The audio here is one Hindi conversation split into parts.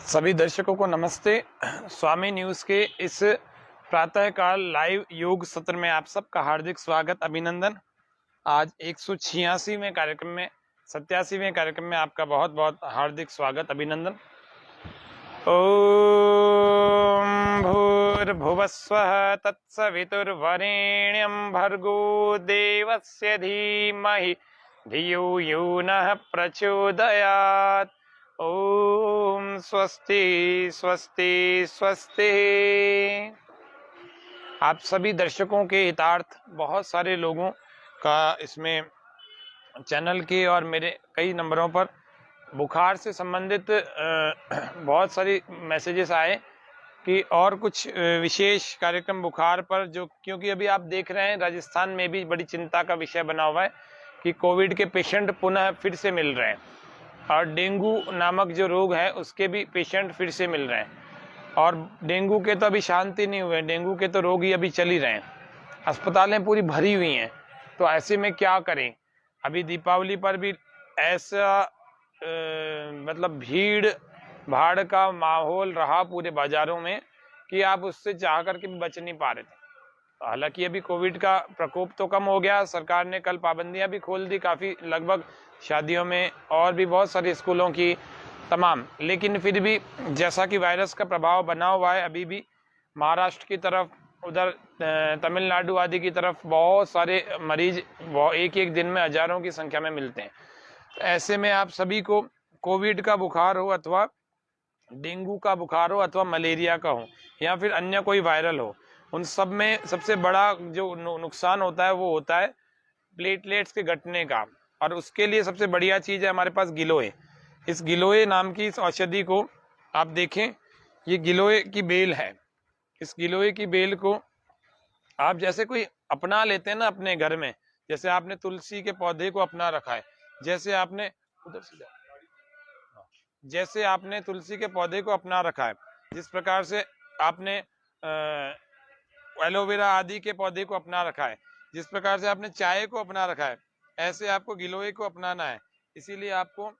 सभी दर्शकों को नमस्ते। स्वामी न्यूज़ के इस प्रातःकाल लाइव योग सत्र में आप सबका हार्दिक स्वागत, अभिनंदन। आज 186वें कार्यक्रम में 87वें कार्यक्रम में आपका बहुत बहुत हार्दिक स्वागत, अभिनंदन। ओम भूर्भुवस्वः तत्सवितुर्वरेण्यं भर्गो देवस्य धीमहि धियो यो नः प्रचोदयात्। ओम स्वस्ति स्वस्ति स्वस्ति। आप सभी दर्शकों के हितार्थ बहुत सारे लोगों का इसमें चैनल के और मेरे कई नंबरों पर बुखार से संबंधित बहुत सारी मैसेजेस आए कि और कुछ विशेष कार्यक्रम बुखार पर, जो क्योंकि अभी आप देख रहे हैं राजस्थान में भी बड़ी चिंता का विषय बना हुआ है कि कोविड के पेशेंट पुनः फिर से मिल रहे हैं और डेंगू नामक जो रोग है उसके भी पेशेंट फिर से मिल रहे हैं। और डेंगू के तो अभी शांति नहीं हुए, डेंगू के तो रोग ही अभी चल ही रहे हैं, अस्पतालें पूरी भरी हुई हैं। तो ऐसे में क्या करें? अभी दीपावली पर भी ऐसा मतलब भीड़ भाड़ का माहौल रहा पूरे बाजारों में कि आप उससे चाह करके भी बच नहीं पा रहे थे। हालांकि अभी कोविड का प्रकोप तो कम हो गया, सरकार ने कल पाबंदियां भी खोल दी काफ़ी, लगभग शादियों में और भी बहुत सारे स्कूलों की तमाम। लेकिन फिर भी जैसा कि वायरस का प्रभाव बना हुआ है, अभी भी महाराष्ट्र की तरफ, उधर तमिलनाडु आदि की तरफ बहुत सारे मरीज एक एक दिन में हजारों की संख्या में मिलते हैं। तो ऐसे में आप सभी को कोविड का बुखार हो अथवा डेंगू का बुखार हो अथवा मलेरिया का हो या फिर अन्य कोई वायरल हो, उन सब में सबसे बड़ा जो नुकसान होता है वो होता है प्लेटलेट्स के घटने का। और उसके लिए सबसे बढ़िया चीज़ है हमारे पास गिलोय। इस गिलोय नाम की इस औषधि को आप देखें, ये गिलोय की बेल है। इस गिलोय की बेल को आप जैसे कोई अपना लेते हैं ना अपने घर में, जैसे आपने तुलसी के पौधे को अपना रखा है, जैसे आपने उधर से जैसे आपने तुलसी के पौधे को अपना रखा है, जिस प्रकार से आपने एलोवेरा आदि के पौधे को अपना रखा है, जिस प्रकार से आपने चाय को अपना रखा है, ऐसे आपको गिलोय को अपनाना है। इसीलिए आपको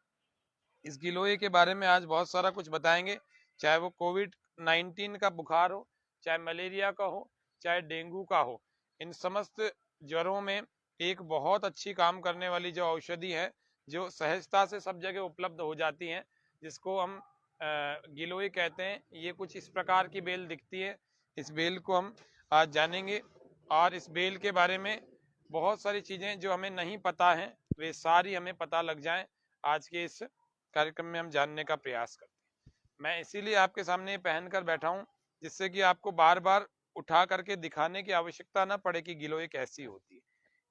इस गिलोय के बारे में आज बहुत सारा कुछ बताएंगे, चाहे वो कोविड-19 का बुखार हो, चाहे मलेरिया का हो, चाहे डेंगू का हो। इन समस्त ज्वरों में एक बहुत अच्छी काम करने वाली जो औषधि है, जो सहजता से सब जगह उपलब्ध हो जाती है, जिसको हम गिलोय कहते हैं। ये कुछ इस प्रकार की बेल दिखती है। इस बेल को हम आज जानेंगे और इस बेल के बारे में बहुत सारी चीज़ें जो हमें नहीं पता हैं वे सारी हमें पता लग जाएं आज के इस कार्यक्रम में हम जानने का प्रयास करते हैं। मैं इसीलिए आपके सामने पहन कर बैठा हूँ, जिससे कि आपको बार बार उठा करके दिखाने की आवश्यकता ना पड़े कि गिलोय कैसी होती है।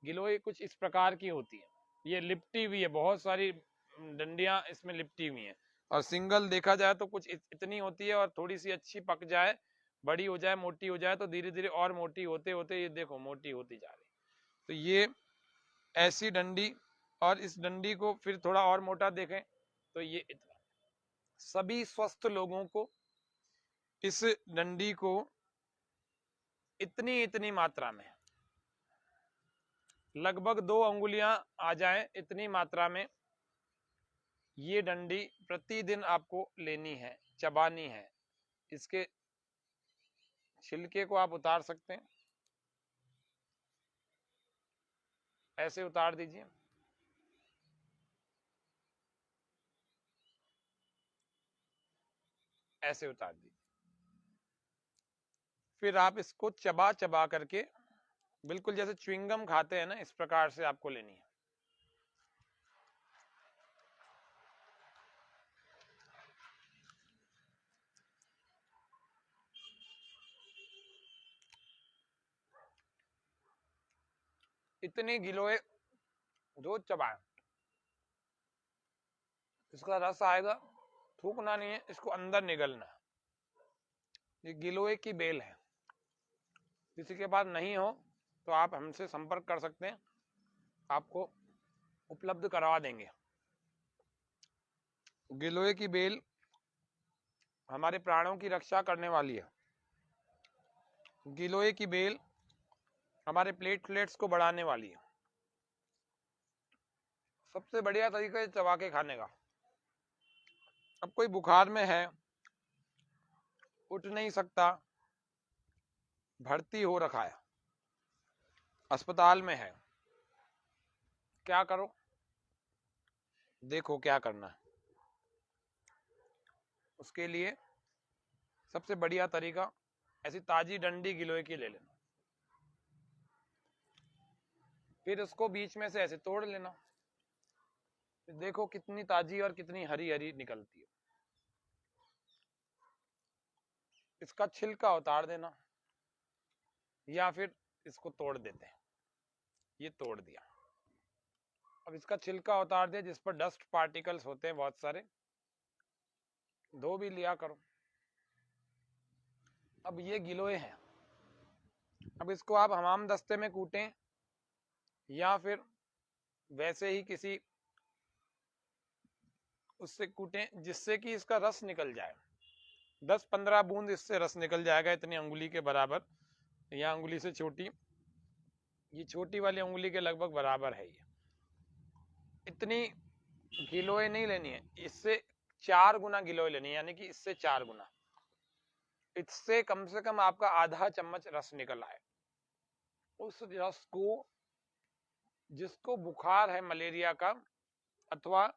गिलोय कुछ इस प्रकार की होती है, ये लिपटी हुई है, बहुत सारी डंडियां इसमें लिपटी हुई हैं। और सिंगल देखा जाए तो कुछ इतनी होती है, और थोड़ी सी अच्छी पक जाए, बड़ी हो जाए, मोटी हो जाए तो धीरे धीरे और मोटी होते होते ये देखो मोटी होती जा रही। तो ये ऐसी डंडी, और इस डंडी को फिर थोड़ा और मोटा देखें तो ये इतना। सभी स्वस्थ लोगों को इस डंडी को इतनी इतनी मात्रा में, लगभग 2 अंगुलियां आ जाएं इतनी मात्रा में, ये डंडी प्रतिदिन आपको लेनी है, चबानी है। इसके छिलके को आप उतार सकते हैं, ऐसे उतार दीजिए। ऐसे उतार दीजिए। फिर आप इसको चबा चबा करके, बिल्कुल जैसे च्युइंगम खाते हैं ना, इस प्रकार से आपको लेनी है। इतनी गिलोय रोज चबाएं, इसका रस आएगा, थूकना नहीं है, इसको अंदर निगलना है। ये गिलोय की बेल है। किसी के पास नहीं हो तो आप हमसे संपर्क कर सकते हैं, आपको उपलब्ध करवा देंगे। गिलोय की बेल हमारे प्राणों की रक्षा करने वाली है। गिलोय की बेल हमारे प्लेटलेट्स को बढ़ाने वाली है। सबसे बढ़िया तरीका है चबा के खाने का। अब कोई बुखार में है उठ नहीं सकता, भर्ती हो रखा है, अस्पताल में है, क्या करो? देखो क्या करना है। उसके लिए सबसे बढ़िया तरीका, ऐसी ताजी डंडी गिलोय की ले लेना, फिर उसको बीच में से ऐसे तोड़ लेना, देखो कितनी ताजी और कितनी हरी हरी निकलती है। इसका छिलका उतार देना, या फिर इसको तोड़ देते हैं, ये तोड़ दिया। अब इसका छिलका उतार दिया, जिस पर डस्ट पार्टिकल्स होते हैं बहुत सारे, धो भी लिया करो। अब ये गिलोय है, अब इसको आप हमाम दस्ते में कूटें या फिर वैसे ही किसी उससे कूटें जिससे कि इसका रस निकल जाए। 10-15 बूंद इससे रस निकल जाएगा, इतनी अंगुली के बराबर, या अंगुली से छोटी, ये छोटी वाली अंगुली के लगभग बराबर है। ये इतनी गिलोय नहीं लेनी है, इससे 4 गुना गिलोय लेनी है, यानी कि इससे 4 गुना। इससे कम से कम आपका आधा चम्मच रस निकल आए। उस रस को, जिसको बुखार है मलेरिया का, अथवा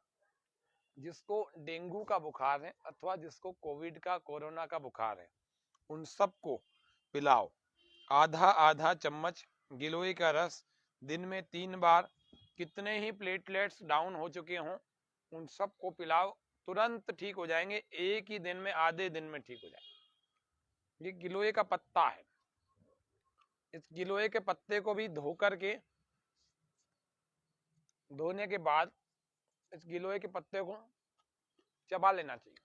जिसको डेंगू का बुखार है, अथवा जिसको कोविड का, कोरोना का बुखार है, उन सबको पिलाओ। आधा आधा चम्मच गिलोय का रस दिन में 3 बार, कितने ही प्लेटलेट्स डाउन हो चुके हों उन सबको पिलाओ, तुरंत ठीक हो जाएंगे। एक ही दिन में, आधे दिन में ठीक हो जाएंगे। ये गिलोय का पत्ता है, इस गिलोय के पत्ते को भी धो करके, धोने के बाद इस गिलोय के पत्ते को चबा लेना चाहिए।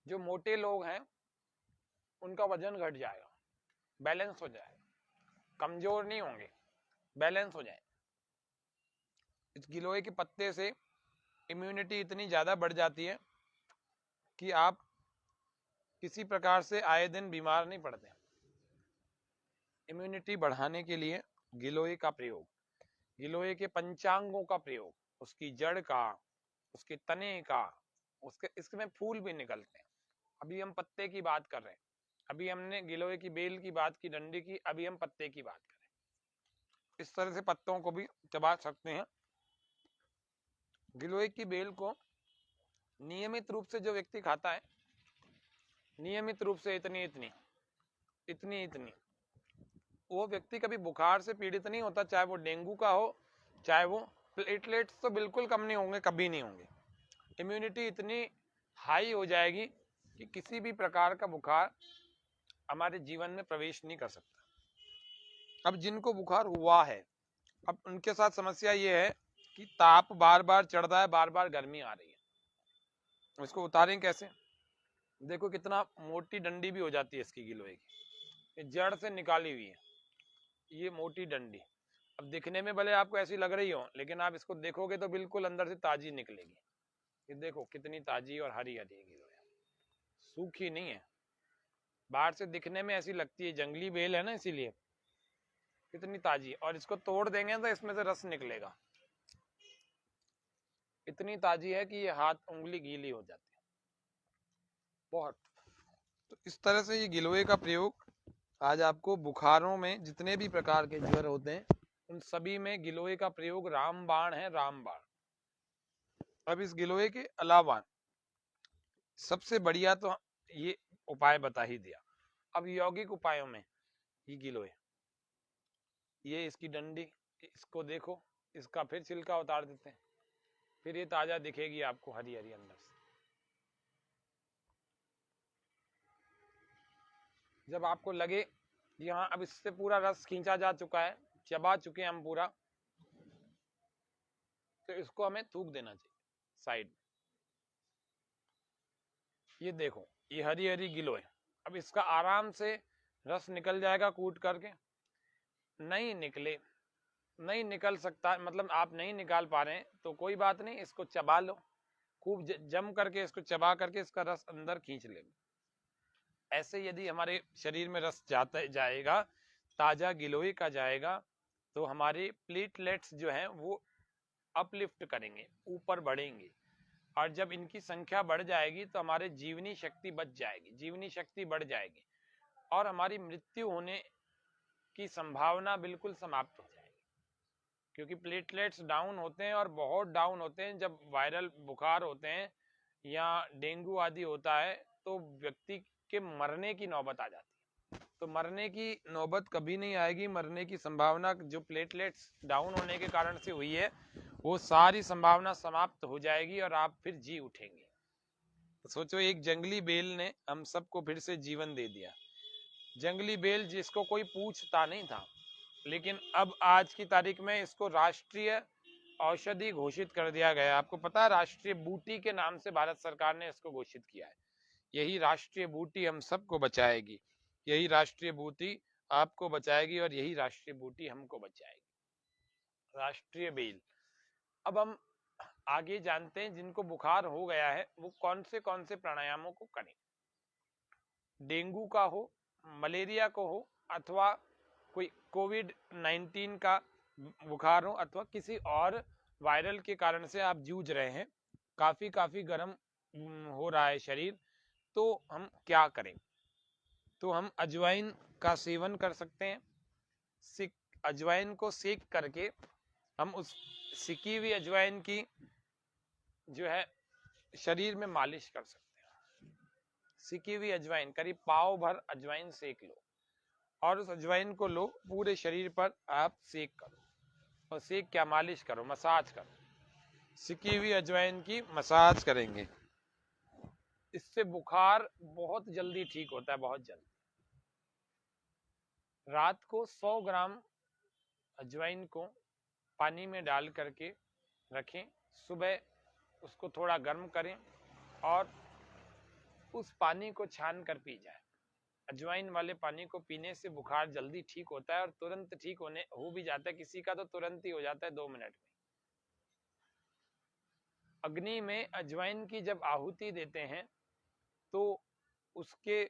जो मोटे लोग हैं उनका वजन घट जाएगा, बैलेंस हो जाएगा, कमजोर नहीं होंगे, बैलेंस हो जाए। इस गिलोय के पत्ते से इम्यूनिटी इतनी ज्यादा बढ़ जाती है कि आप किसी प्रकार से आए दिन बीमार नहीं पड़ते। इम्यूनिटी बढ़ाने के लिए गिलोय का प्रयोग, गिलोय के पंचांगों का प्रयोग, उसकी जड़ का, उसके तने का, उसके इसमें फूल भी निकलते हैं। अभी हम पत्ते की बात कर रहे हैं, अभी हमने गिलोय की बेल की बात की, डंडी की, अभी हम पत्ते की बात करें। इस तरह से पत्तों को भी चबा सकते हैं। गिलोय की बेल को नियमित रूप से जो व्यक्ति खाता है, नियमित रूप से इतनी इतनी इतनी इतनी, वो व्यक्ति कभी बुखार से पीड़ित नहीं होता, चाहे वो डेंगू का हो, चाहे वो, प्लेटलेट्स तो बिल्कुल कम नहीं होंगे, कभी नहीं होंगे। इम्यूनिटी इतनी हाई हो जाएगी कि किसी भी प्रकार का बुखार हमारे जीवन में प्रवेश नहीं कर सकता। अब जिनको बुखार हुआ है, अब उनके साथ समस्या ये है कि ताप बार बार चढ़ रहा है, बार बार गर्मी आ रही है, इसको उतारें कैसे? देखो कितना मोटी डंडी भी हो जाती है इसकी गिलोय की, जड़ से निकाली हुई है ये मोटी डंडी। अब दिखने में भले आपको ऐसी लग रही हो, लेकिन आप इसको देखोगे तो बिल्कुल अंदर से ताजी निकलेगी। ये देखो कितनी ताजी और हरी हरी गिलोय, सूखी नहीं है। बाहर से दिखने में ऐसी लगती है, जंगली बेल है ना, इसीलिए कितनी ताजी। और इसको तोड़ देंगे तो इसमें से रस निकलेगा, इतनी ताजी है कि ये हाथ, उंगली गीली हो जाती है बहुत। तो इस तरह से ये गिलोय का प्रयोग आज आपको बुखारों में, जितने भी प्रकार के ज्वर होते हैं उन सभी में गिलोय का प्रयोग रामबाण है, रामबाण। अब इस गिलोय के अलावा सबसे बढ़िया तो ये उपाय बता ही दिया। अब यौगिक उपायों में ये गिलोय, ये इसकी डंडी, इसको देखो, इसका फिर छिलका उतार देते हैं, फिर ये ताजा दिखेगी आपको, हरी हरी अंदर से। जब आपको लगे यहाँ अब इससे पूरा रस खींचा जा चुका है, चबा चुके हम पूरा, तो इसको हमें थूक देना चाहिए साइड में। ये देखो ये हरी हरी गिलोय, अब इसका आराम से रस निकल जाएगा कूट करके। नहीं निकले, नहीं निकल सकता, मतलब आप नहीं निकाल पा रहे हैं तो कोई बात नहीं, इसको चबा लो, खूब जम करके इसको चबा करके इसका रस अंदर खींच लेंगे। ऐसे यदि हमारे शरीर में रस जाता जाएगा, ताजा गिलोय का जाएगा, तो हमारे प्लेटलेट्स जो हैं वो अपलिफ्ट करेंगे, ऊपर बढ़ेंगे, और जब इनकी संख्या बढ़ जाएगी तो हमारे जीवनी शक्ति बच जाएगी, जीवनी शक्ति बढ़ जाएगी और हमारी मृत्यु होने की संभावना बिल्कुल समाप्त हो जाएगी। क्योंकि प्लेटलेट्स डाउन होते हैं और बहुत डाउन होते हैं जब वायरल बुखार होते हैं या डेंगू आदि होता है, तो व्यक्ति के मरने की नौबत आ जाती है। तो मरने की नौबत कभी नहीं आएगी, मरने की संभावना जो प्लेटलेट्स डाउन होने के कारण से हुई है वो सारी संभावना समाप्त हो जाएगी और आप फिर जी उठेंगे। तो सोचो, एक जंगली बेल ने हम सबको फिर से जीवन दे दिया। जंगली बेल जिसको कोई पूछता नहीं था, लेकिन अब आज की तारीख में इसको राष्ट्रीय औषधि घोषित कर दिया गया। आपको पता है, राष्ट्रीय बूटी के नाम से भारत सरकार ने इसको घोषित किया है। यही राष्ट्रीय बूटी हम सबको बचाएगी, यही राष्ट्रीय बूटी आपको बचाएगी और यही राष्ट्रीय बूटी हमको बचाएगी, राष्ट्रीय बेल। अब हम आगे जानते हैं जिनको बुखार हो गया है वो कौन से प्राणायामों को करें। डेंगू का हो, मलेरिया को हो, अथवा कोई कोविड-19 का बुखार हो, अथवा किसी और वायरल के कारण से आप जूझ रहे हैं, काफी गर्म हो रहा है शरीर, तो हम क्या करें? तो हम अजवाइन का सेवन कर सकते हैं। अजवाइन को सेक करके हम उस सिकी हुई अजवाइन की जो है शरीर में मालिश कर सकते हैं। सिकी हुई अजवाइन, करीब पाव भर अजवाइन सेक लो और उस अजवाइन को लो, पूरे शरीर पर आप सेक करो, और सेक क्या, मालिश करो, मसाज करो। सिकी हुई अजवाइन की मसाज करेंगे, इससे बुखार बहुत जल्दी ठीक होता है, बहुत जल्दी। रात को 100 ग्राम अजवाइन को पानी में डाल करके रखें, सुबह उसको थोड़ा गर्म करें और उस पानी को छान कर पी जाए। अजवाइन वाले पानी को पीने से बुखार जल्दी ठीक होता है और तुरंत ठीक हो भी जाता है, किसी का तो तुरंत ही हो जाता है 2 मिनट में। अग्नि में अजवाइन की जब आहुति देते हैं तो उसके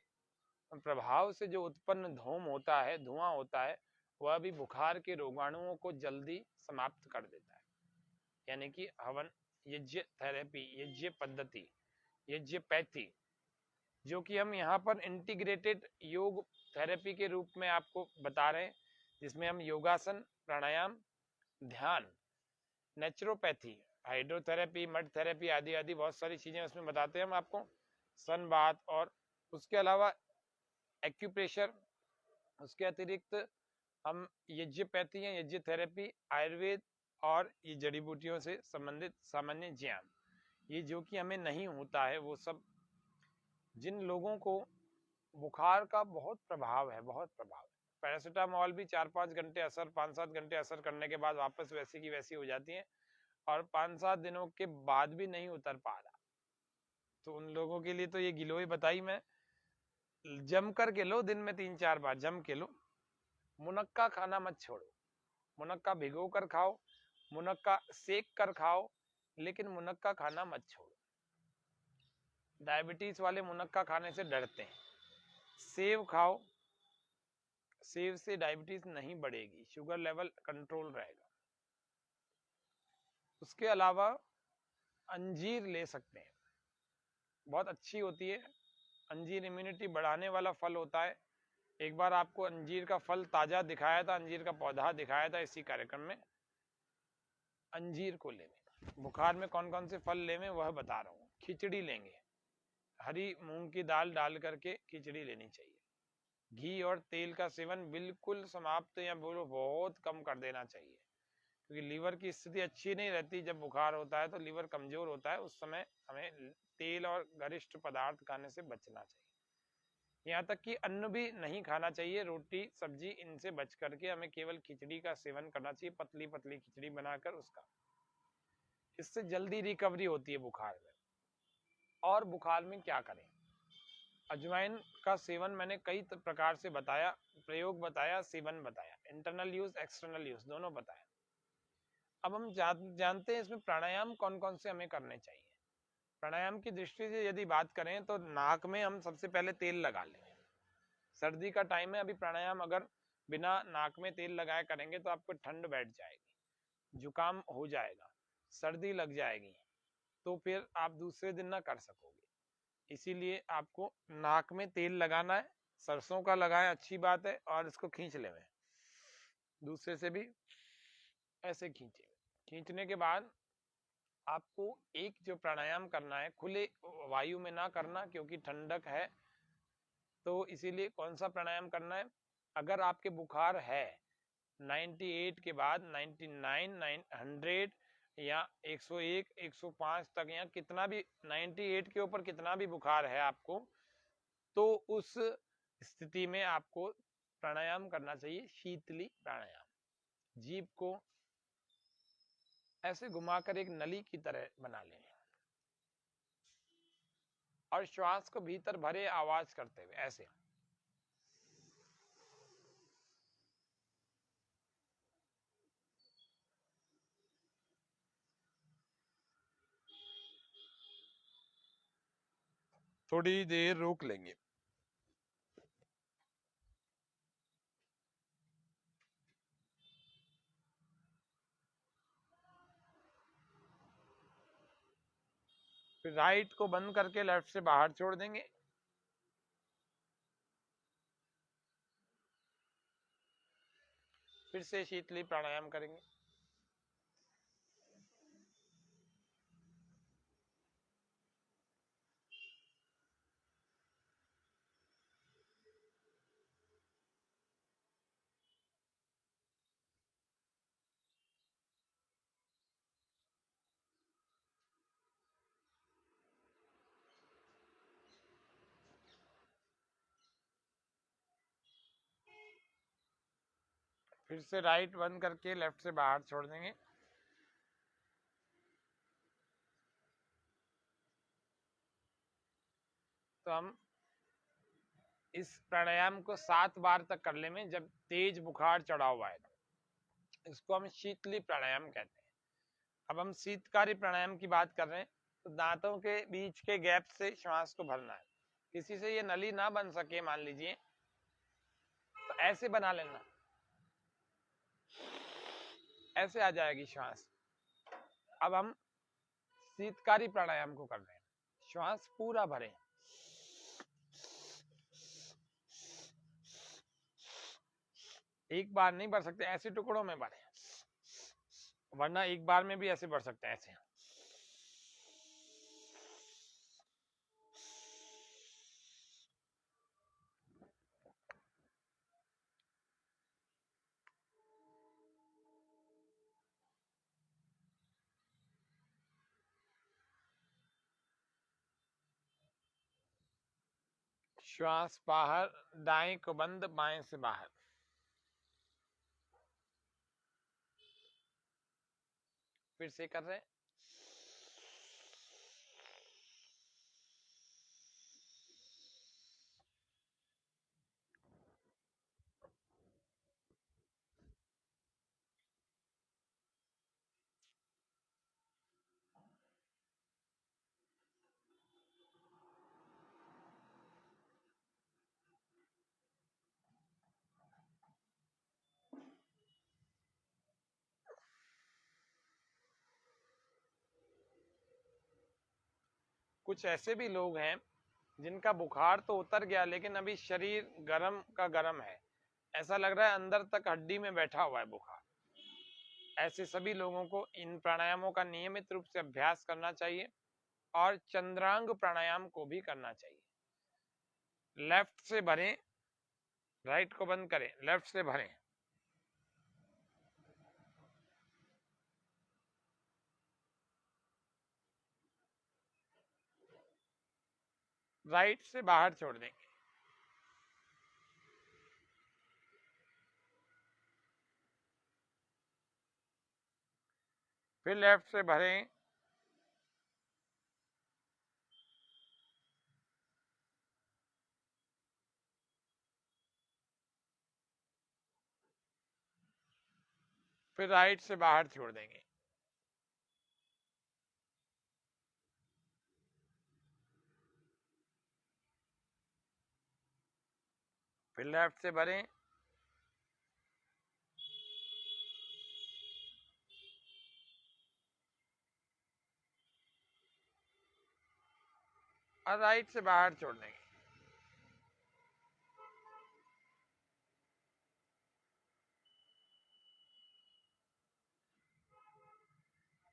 प्रभाव से जो उत्पन्न धूम होता है, धुआं होता है, वह भी बुखार के रोगाणुओं को जल्दी समाप्त कर देता है। यानी कि हवन, यज्ञ थेरेपी, यज्ञ पद्धति, यज्ञपैथी, जो कि हम यहाँ पर इंटीग्रेटेड योग थेरेपी के रूप में आपको बता रहे हैं, जिसमें हम योगासन, प्राणायाम, ध्यान, नेचुरोपैथी, हाइड्रोथेरेपी, मड थेरेपी आदि आदि बहुत सारी चीजें उसमें बताते हैं हम आपको, सन बाथ, और उसके अलावा एक्यूप्रेशर। उसके अतिरिक्त हम यज्ञपैथी या यज्ञ थेरेपी, आयुर्वेद और ये जड़ी बूटियों से संबंधित सामान्य ज्ञान, ये जो कि हमें नहीं होता है वो सब। जिन लोगों को बुखार का बहुत प्रभाव है, बहुत प्रभाव है, पैरासीटामोल भी 4-5 घंटे असर, 5-7 घंटे असर करने के बाद वापस वैसी की वैसी हो जाती है और 5-7 दिनों के बाद भी नहीं उतर पा रहा। तो उन लोगों के लिए तो ये गिलोय बताई मैं, जम कर के लो, दिन में 3-4 बार जम के लो। मुनक्का खाना मत छोड़ो, मुनक्का भिगो कर खाओ, मुनक्का सेक कर खाओ, लेकिन मुनक्का खाना मत छोड़ो। डायबिटीज वाले मुनक्का खाने से डरते हैं। सेव खाओ, सेव से डायबिटीज नहीं बढ़ेगी, शुगर लेवल कंट्रोल रहेगा। उसके अलावा अंजीर ले सकते हैं, बहुत अच्छी होती है अंजीर, इम्यूनिटी बढ़ाने वाला फल होता है। एक बार आपको अंजीर का फल ताजा दिखाया था, अंजीर का पौधा दिखाया था इसी कार्यक्रम में। अंजीर को लेंगे, बुखार में कौन कौन से फल लेंगे वह बता रहा हूँ। खिचड़ी लेंगे, हरी मूंग की दाल डाल करके खिचड़ी लेनी चाहिए। घी और तेल का सेवन बिल्कुल समाप्त या बोलो बहुत कम कर देना चाहिए, क्योंकि लीवर की स्थिति अच्छी नहीं रहती। जब बुखार होता है तो लीवर कमजोर होता है, उस समय हमें तेल और गरिष्ठ पदार्थ खाने से बचना चाहिए। यहाँ तक कि अन्न भी नहीं खाना चाहिए, रोटी सब्जी इनसे बच करके हमें केवल खिचड़ी का सेवन करना चाहिए, पतली पतली खिचड़ी बनाकर उसका। इससे जल्दी रिकवरी होती है बुखार में। और बुखार में क्या करें? अजवाइन का सेवन मैंने कई प्रकार से बताया, प्रयोग बताया, सेवन बताया, इंटरनल यूज एक्सटर्नल यूज दोनों बताया। अब हम जानते हैं इसमें प्राणायाम कौन कौन से हमें करने चाहिए। प्राणायाम की दृष्टि से यदि बात करें तो नाक में हम सबसे पहले तेल लगा लें। सर्दी का टाइम है, अभी प्राणायाम अगर बिना नाक में तेल लगाए करेंगे तो आपको ठंड बैठ जाएगी, जुकाम हो जाएगा, सर्दी लग जाएगी, तो फिर आप दूसरे दिन ना कर सकोगे। इसीलिए आपको नाक में तेल लगाना है, सरसों का लगाएं, अच्छी बात है, और इसको खींच लें, दूसरे से भी ऐसे खींचे। खींचने के बाद आपको एक जो प्राणायाम करना है, खुले वायु में ना करना क्योंकि ठंडक है, तो इसीलिए कौन सा प्राणायाम करना है, अगर आपके बुखार है 98 के बाद 99, 900 या 101, 105 तक, या कितना भी 98 के ऊपर कितना भी बुखार है आपको, तो उस स्थिति में आपको प्राणायाम करना चाहिए शीतली प्राणायाम। जीभ को ऐसे घुमाकर एक नली की तरह बना लें और श्वास को भीतर भरे आवाज करते हुए ऐसे। थोड़ी देर रोक लेंगे। फिर राइट को बंद करके लेफ्ट से बाहर छोड़ देंगे। फिर से शीतली प्राणायाम करेंगे। फिर से राइट बंद करके लेफ्ट से बाहर छोड़ देंगे। तो हम इस प्राणायाम को 7 बार तक कर ले में, जब तेज बुखार चढ़ा हुआ है। इसको हम शीतली प्राणायाम कहते हैं। अब हम शीतकारी प्राणायाम की बात कर रहे हैं, तो दांतों के बीच के गैप से श्वास को भरना है। किसी से ये नली ना बन सके मान लीजिए, तो ऐसे बना लेना, ऐसे आ जाएगी श्वास। अब हम शीतकारी प्राणायाम को कर रहे हैं, श्वास पूरा भरें, एक बार नहीं भर सकते, ऐसे टुकड़ों में भरें, वरना एक बार में भी ऐसे भर सकते हैं, ऐसे। श्वास बाहर, दाएं को बंद, बाएं से बाहर। फिर से कर रहे हैं। कुछ ऐसे भी लोग हैं जिनका बुखार तो उतर गया, लेकिन अभी शरीर गर्म का गर्म है, ऐसा लग रहा है अंदर तक हड्डी में बैठा हुआ है बुखार। ऐसे सभी लोगों को इन प्राणायामों का नियमित रूप से अभ्यास करना चाहिए और चंद्रांग प्राणायाम को भी करना चाहिए। लेफ्ट से भरें, राइट को बंद करें, लेफ्ट से भरें, राइट से बाहर छोड़ देंगे। फिर लेफ्ट से भरें, फिर राइट से बाहर छोड़ देंगे। फिर लेफ्ट से भरें, और राइट से बाहर छोड़ देंगे।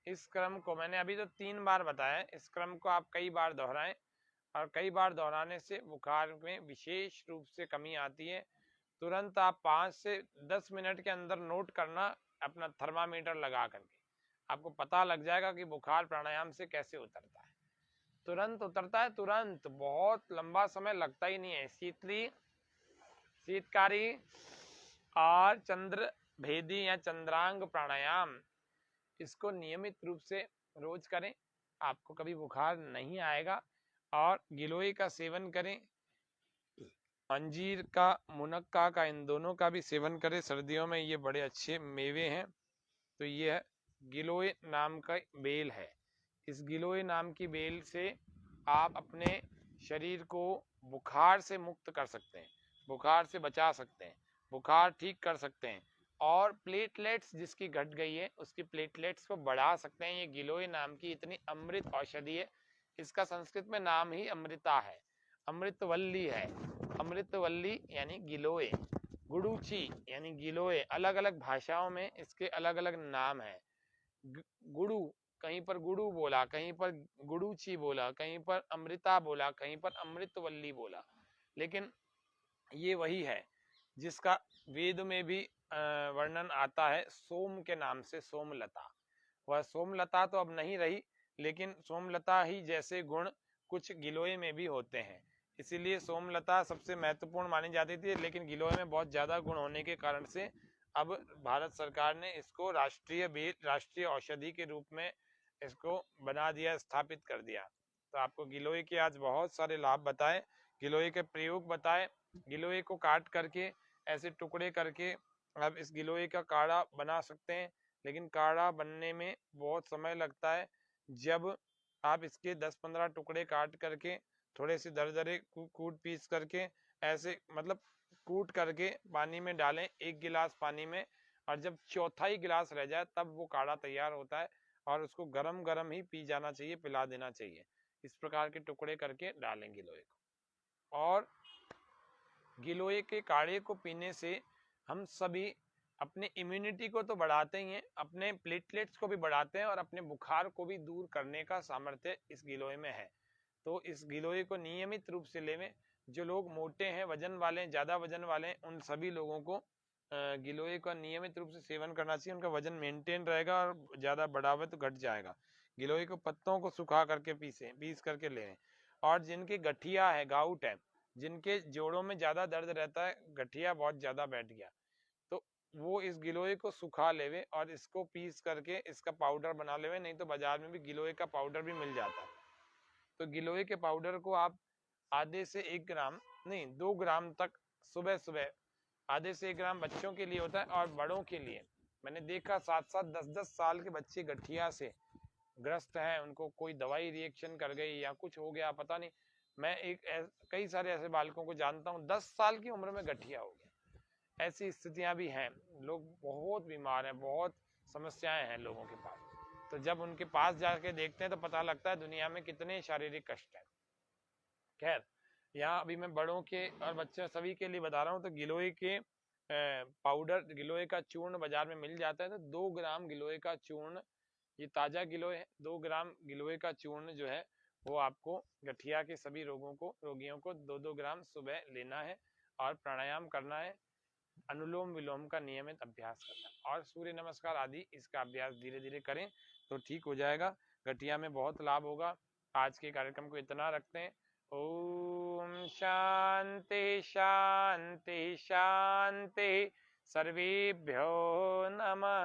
इस क्रम को मैंने अभी तो 3 बार बताया, इस क्रम को आप कई बार दोहराएं, और कई बार दोहराने से बुखार में विशेष रूप से कमी आती है। तुरंत आप 5 से 10 मिनट के अंदर नोट करना अपना थर्मामीटर लगा करके, आपको पता लग जाएगा कि बुखार प्राणायाम से कैसे उतरता है। तुरंत उतरता है, तुरंत, बहुत लंबा समय लगता ही नहीं है। शीतकारी और चंद्र भेदी या चंद्रांग प्राणायाम, इसको नियमित रूप से रोज करें, आपको कभी बुखार नहीं आएगा। और गिलोय का सेवन करें, अंजीर का, मुनक्का का, इन दोनों का भी सेवन करें। सर्दियों में ये बड़े अच्छे मेवे हैं। तो ये है गिलोय नाम का बेल है। इस गिलोय नाम की बेल से आप अपने शरीर को बुखार से मुक्त कर सकते हैं, बुखार से बचा सकते हैं, बुखार ठीक कर सकते हैं, और प्लेटलेट्स जिसकी घट गई है उसकी प्लेटलेट्स को बढ़ा सकते हैं। ये गिलोय नाम की इतनी अमृत औषधि है। इसका संस्कृत में नाम ही अमृता है, अमृतवल्ली है। अमृतवल्ली यानी गिलोय, गुड़ूची यानी गिलोय। अलग अलग भाषाओं में इसके अलग अलग नाम है। गुड़ू, कहीं पर गुड़ू बोला, कहीं पर गुड़ूची बोला, कहीं पर अमृता बोला, कहीं पर अमृतवल्ली बोला, लेकिन ये वही है जिसका वेद में भी वर्णन आता है सोम के नाम से, सोमलता। वह सोमलता तो अब नहीं रही, लेकिन सोमलता ही जैसे गुण कुछ गिलोय में भी होते हैं, इसीलिए सोमलता सबसे महत्वपूर्ण मानी जाती थी। लेकिन गिलोय में बहुत ज्यादा गुण होने के कारण से अब भारत सरकार ने इसको राष्ट्रीय औषधि के रूप में इसको बना दिया, स्थापित कर दिया। तो आपको गिलोय के आज बहुत सारे लाभ बताए, गिलोय के प्रयोग बताए। गिलोय को काट करके ऐसे टुकड़े करके आप इस गिलोय का काढ़ा बना सकते हैं, लेकिन काढ़ा बनने में बहुत समय लगता है। जब आप इसके 10-15 टुकड़े काट करके थोड़े से दरदरे कूट पीस करके ऐसे मतलब कूट करके पानी में डालें, 1 गिलास पानी में, और जब चौथाई गिलास रह जाए तब वो काढ़ा तैयार होता है, और उसको गरम गरम ही पी जाना चाहिए, पिला देना चाहिए। इस प्रकार के टुकड़े करके डालें गिलोय को। और गिलोय के काढ़े को पीने से हम सभी अपने इम्यूनिटी को तो बढ़ाते ही हैं, अपने प्लेटलेट्स को भी बढ़ाते हैं, और अपने बुखार को भी दूर करने का सामर्थ्य इस गिलोय में है। तो इस गिलोय को नियमित रूप से लेवें। जो लोग मोटे हैं, वजन वाले, ज्यादा वजन वाले, उन सभी लोगों को गिलोय का नियमित रूप से सेवन करना चाहिए। उनका वजन मेंटेन रहेगा, और ज्यादा बढ़ा हुआ तो घट जाएगा। गिलोय को पत्तों को सुखा करके पीस करके लें। और जिनके गठिया है, गाउट है, जिनके जोड़ों में ज्यादा दर्द रहता है, गठिया बहुत ज्यादा बैठ गया, तो वो इस गिलोय को सुखा लेवे और इसको पीस करके इसका पाउडर बना लेवे। नहीं तो बाजार में भी गिलोय का पाउडर भी मिल जाता है। तो गिलोय के पाउडर को आप आधे से 1 ग्राम नहीं 2 ग्राम तक सुबह सुबह, आधे से 1 ग्राम बच्चों के लिए होता है, और बड़ों के लिए मैंने देखा 7-7 10-10 साल के बच्चे गठिया से ग्रस्त हैं, उनको कोई दवाई रिएक्शन कर गई या कुछ हो गया, पता नहीं। मैं कई सारे ऐसे बालकों को जानता हूँ 10 साल की उम्र में गठिया हो गया। ऐसी स्थितियां भी हैं, लोग बहुत बीमार हैं, बहुत समस्याएं हैं लोगों के पास। तो जब उनके पास जाके देखते हैं तो पता लगता है दुनिया में कितने शारीरिक कष्ट हैं। खैर, यहाँ अभी मैं बड़ों के और बच्चों सभी के लिए बता रहा हूँ। तो गिलोय के पाउडर, गिलोय का चूर्ण बाजार में मिल जाता है। तो 2 ग्राम गिलोय का चूर्ण, ये ताजा गिलोय है, 2 ग्राम गिलोय का चूर्ण जो है वो आपको गठिया के सभी रोगियों को 2-2 ग्राम सुबह लेना है, और प्राणायाम करना है, अनुलोम विलोम का नियमित अभ्यास करना है, और सूर्य नमस्कार आदि इसका अभ्यास धीरे धीरे करें तो ठीक हो जाएगा। गठिया में बहुत लाभ होगा। आज के कार्यक्रम को इतना रखते हैं। ओम शांति शांति शांति, सर्वेभ्यो नमः।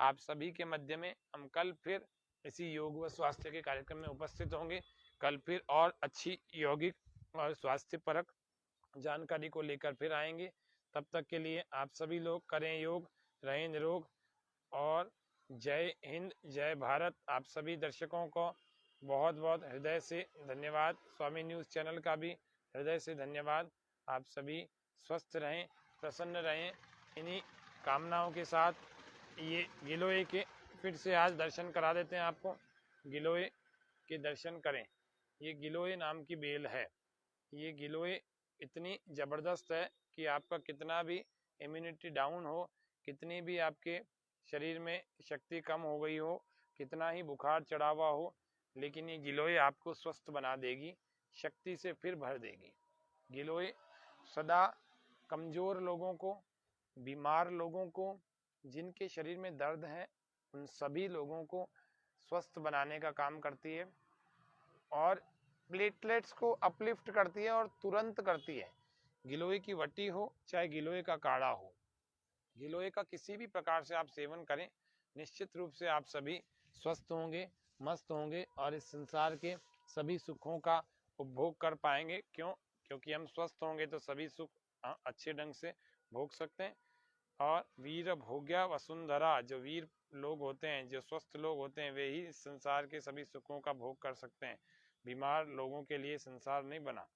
आप सभी के मध्य में हम कल फिर इसी योग व स्वास्थ्य के कार्यक्रम में उपस्थित होंगे। कल फिर और अच्छी यौगिक और स्वास्थ्य परक जानकारी को लेकर फिर आएंगे। तब तक के लिए आप सभी लोग करें योग, रहें निरोग, और जय हिंद, जय भारत। आप सभी दर्शकों को बहुत बहुत हृदय से धन्यवाद। स्वामी न्यूज़ चैनल का भी हृदय से धन्यवाद। आप सभी स्वस्थ रहें, प्रसन्न रहें। इन्हीं कामनाओं के साथ ये गिलोय के फिर से आज दर्शन करा देते हैं आपको। गिलोय के दर्शन करें। ये गिलोय नाम की बेल है। ये गिलोय इतनी ज़बरदस्त है कि आपका कितना भी इम्यूनिटी डाउन हो, कितनी भी आपके शरीर में शक्ति कम हो गई हो, कितना ही बुखार चढ़ा हुआ हो, लेकिन ये गिलोय आपको स्वस्थ बना देगी, शक्ति से फिर भर देगी। गिलोय सदा कमजोर लोगों को, बीमार लोगों को, जिनके शरीर में दर्द है, उन सभी लोगों को स्वस्थ बनाने का काम करती है और प्लेटलेट्स को अपलिफ्ट करती है और तुरंत करती है। गिलोय की वटी हो चाहे गिलोय का काढ़ा हो, गिलोय का किसी भी प्रकार से आप सेवन करें, निश्चित रूप से आप सभी स्वस्थ होंगे, मस्त होंगे और इस संसार के सभी सुखों का उपभोग कर पाएंगे। क्यों? क्योंकि हम स्वस्थ होंगे तो सभी सुख अच्छे ढंग से भोग सकते हैं। और वीर भोग्या वसुंधरा, जो वीर लोग होते हैं, जो स्वस्थ लोग होते हैं, वे ही इस संसार के सभी सुखों का भोग कर सकते हैं। बीमार लोगों के लिए संसार नहीं बना।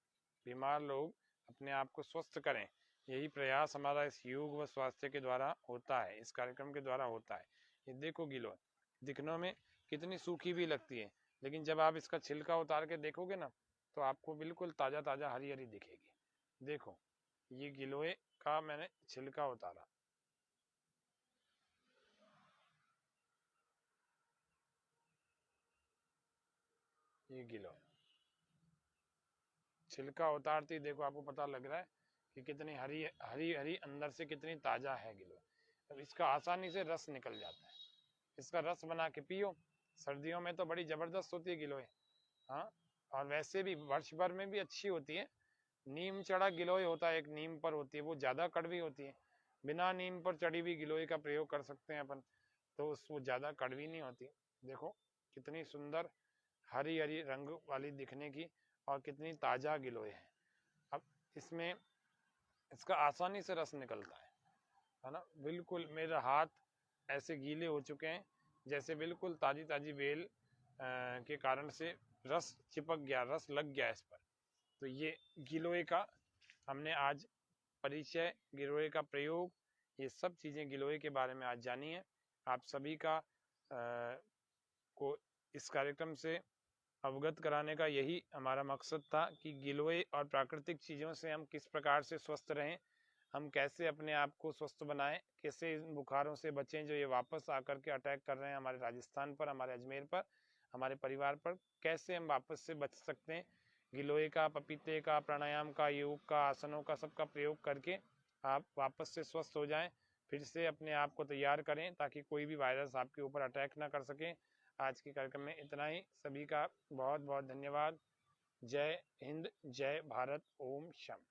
बीमार लोग अपने आप को स्वस्थ करें, यही प्रयास हमारा इस योग व स्वास्थ्य के द्वारा होता है, इस कार्यक्रम के द्वारा होता है। ये देखो गिलोय दिखने में कितनी सूखी भी लगती है, लेकिन जब आप इसका छिलका उतार के देखोगे ना, तो आपको बिल्कुल ताज़ा ताज़ा हरी हरी दिखेगी। देखो, ये गिलोय का मैंने छिलका उतारा, ये गिलोय छिलका उतारती देखो, आपको पता लग रहा है कि कितनी हरी हरी हरी अंदर से कितनी ताज़ा है गिलोय। अब इसका आसानी से रस निकल जाता है, इसका रस बना के पियो। सर्दियों में तो बड़ी ज़बरदस्त होती है गिलोय। हाँ, और वैसे भी वर्ष भर में भी अच्छी होती है। नीम चढ़ा गिलोय होता है, एक नीम पर होती है, वो ज़्यादा कड़वी होती है। बिना नीम पर चढ़ी हुई गिलोय का प्रयोग कर सकते हैं अपन, तो उस वो ज़्यादा कड़वी नहीं होती। देखो कितनी सुंदर हरी हरी रंग वाली दिखने की, और कितनी ताज़ा गिलोय है। अब इसमें इसका आसानी से रस निकलता है ना। बिल्कुल मेरे हाथ ऐसे गीले हो चुके हैं जैसे बिल्कुल ताज़ी ताज़ी बेल के कारण से रस चिपक गया, रस लग गया इस पर। तो ये गिलोय का हमने आज परिचय, गिलोय का प्रयोग, ये सब चीज़ें गिलोय के बारे में आज जानी है। आप सभी का को इस कार्यक्रम से अवगत कराने का यही हमारा मकसद था कि गिलोय और प्राकृतिक चीज़ों से हम किस प्रकार से स्वस्थ रहें, हम कैसे अपने आप को स्वस्थ बनाएं, कैसे इन बुखारों से बचें जो ये वापस आकर के अटैक कर रहे हैं हमारे राजस्थान पर, हमारे अजमेर पर, हमारे परिवार पर, कैसे हम वापस से बच सकते हैं। गिलोय का, पपीते का, प्राणायाम का, योग का, आसनों का, सबका प्रयोग करके आप वापस से स्वस्थ हो जाएं, फिर से अपने आप को तैयार करें ताकि कोई भी वायरस आपके ऊपर अटैक ना कर सके। आज के कार्यक्रम में इतना ही। सभी का बहुत बहुत धन्यवाद। जय हिंद, जय भारत, ओम शम।